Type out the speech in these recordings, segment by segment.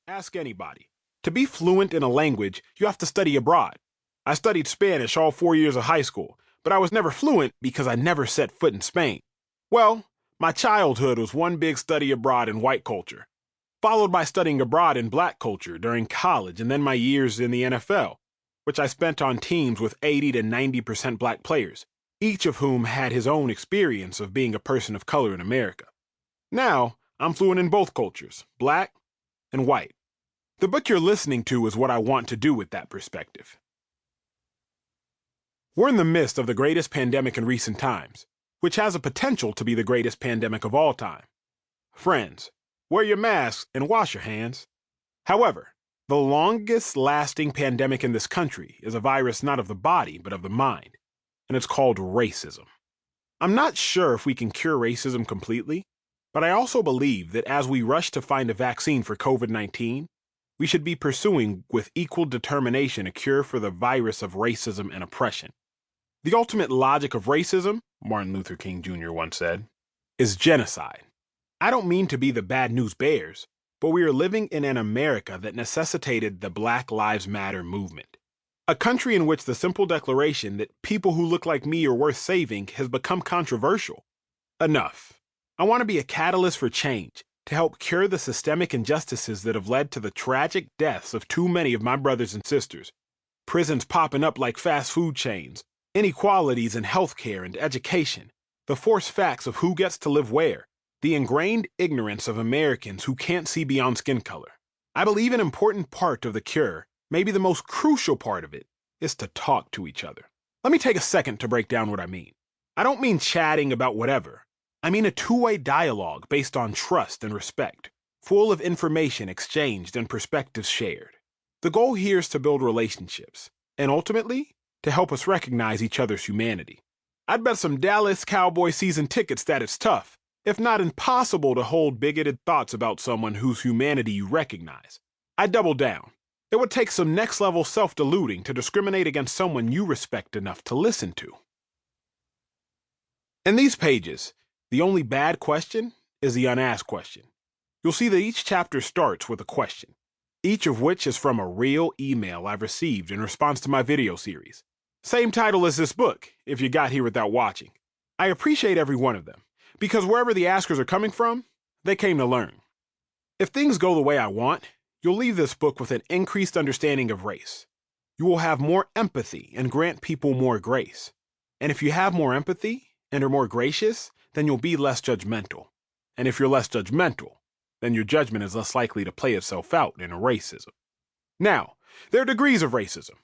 Ask anybody. To be fluent in a language, you have to study abroad. I studied Spanish all 4 years of high school, but I was never fluent because I never set foot in Spain. Well, my childhood was one big study abroad in white culture, followed by studying abroad in black culture during college and then my years in the NFL, which I spent on teams with 80 to 90% black players, each of whom had his own experience of being a person of color in America. Now, I'm fluent in both cultures, black and white. The book you're listening to is what I want to do with that perspective. We're in the midst of the greatest pandemic in recent times, which has a potential to be the greatest pandemic of all time. Friends, wear your masks and wash your hands. However, the longest-lasting pandemic in this country is a virus not of the body, but of the mind, and it's called racism. I'm not sure if we can cure racism completely, but I also believe that as we rush to find a vaccine for COVID-19, we should be pursuing with equal determination a cure for the virus of racism and oppression. The ultimate logic of racism, Martin Luther King Jr. once said, is genocide. I don't mean to be the bad news bears, but we are living in an America that necessitated the Black Lives Matter movement. A country in which the simple declaration that people who look like me are worth saving has become controversial. Enough. I want to be a catalyst for change, to help cure the systemic injustices that have led to the tragic deaths of too many of my brothers and sisters, prisons popping up like fast food chains, inequalities in healthcare and education, the forced facts of who gets to live where, the ingrained ignorance of Americans who can't see beyond skin color. I believe an important part of the cure, maybe the most crucial part of it, is to talk to each other. Let me take a second to break down what I mean. I don't mean chatting about whatever. I mean a two-way dialogue based on trust and respect, full of information exchanged and perspectives shared. The goal here is to build relationships, and ultimately, to help us recognize each other's humanity. I'd bet some Dallas Cowboy season tickets that it's tough, if not impossible, to hold bigoted thoughts about someone whose humanity you recognize. I'd double down. It would take some next-level self-deluding to discriminate against someone you respect enough to listen to. In these pages, the only bad question is the unasked question. You'll see that each chapter starts with a question, each of which is from a real email I've received in response to my video series. Same title as this book, if you got here without watching. I appreciate every one of them, because wherever the askers are coming from, they came to learn. If things go the way I want, you'll leave this book with an increased understanding of race. You will have more empathy and grant people more grace. And if you have more empathy and are more gracious, then you'll be less judgmental. And if you're less judgmental, then your judgment is less likely to play itself out in racism. Now, there are degrees of racism.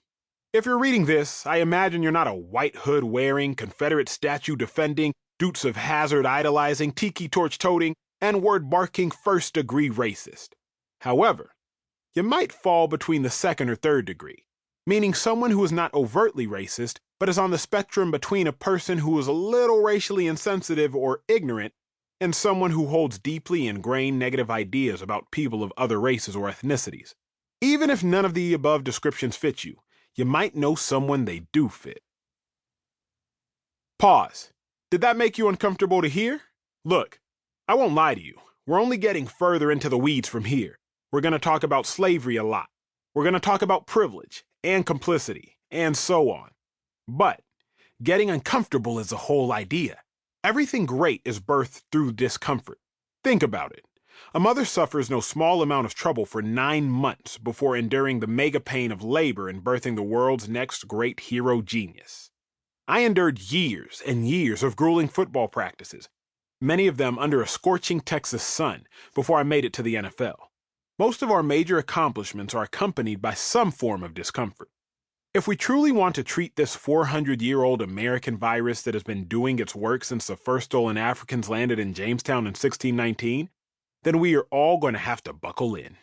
If you're reading this, I imagine you're not a white hood wearing, Confederate statue defending, Dukes of Hazzard idolizing, tiki torch toting, N-word barking first-degree racist. However, you might fall between the second or third degree, meaning someone who is not overtly racist, but is on the spectrum between a person who is a little racially insensitive or ignorant and someone who holds deeply ingrained negative ideas about people of other races or ethnicities. Even if none of the above descriptions fit you, you might know someone they do fit. Pause. Did that make you uncomfortable to hear? Look, I won't lie to you. We're only getting further into the weeds from here. We're going to talk about slavery a lot. We're going to talk about privilege and complicity and so on. But getting uncomfortable is the whole idea. Everything great is birthed through discomfort. Think about it. A mother suffers no small amount of trouble for 9 months before enduring the mega pain of labor and birthing the world's next great hero genius. I endured years and years of grueling football practices, many of them under a scorching Texas sun, before I made it to the NFL. Most of our major accomplishments are accompanied by some form of discomfort. If we truly want to treat this 400-year-old American virus that has been doing its work since the first stolen Africans landed in Jamestown in 1619, then we are all going to have to buckle in.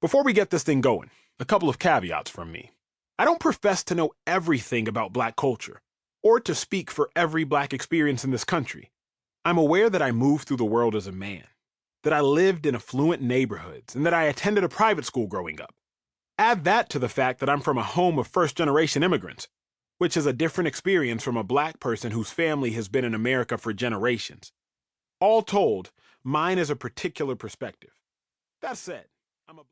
Before we get this thing going, a couple of caveats from me. I don't profess to know everything about black culture, or to speak for every black experience in this country. I'm aware that I moved through the world as a man, that I lived in affluent neighborhoods, and that I attended a private school growing up. Add that to the fact that I'm from a home of first-generation immigrants, which is a different experience from a black person whose family has been in America for generations. All told, mine is a particular perspective. That said,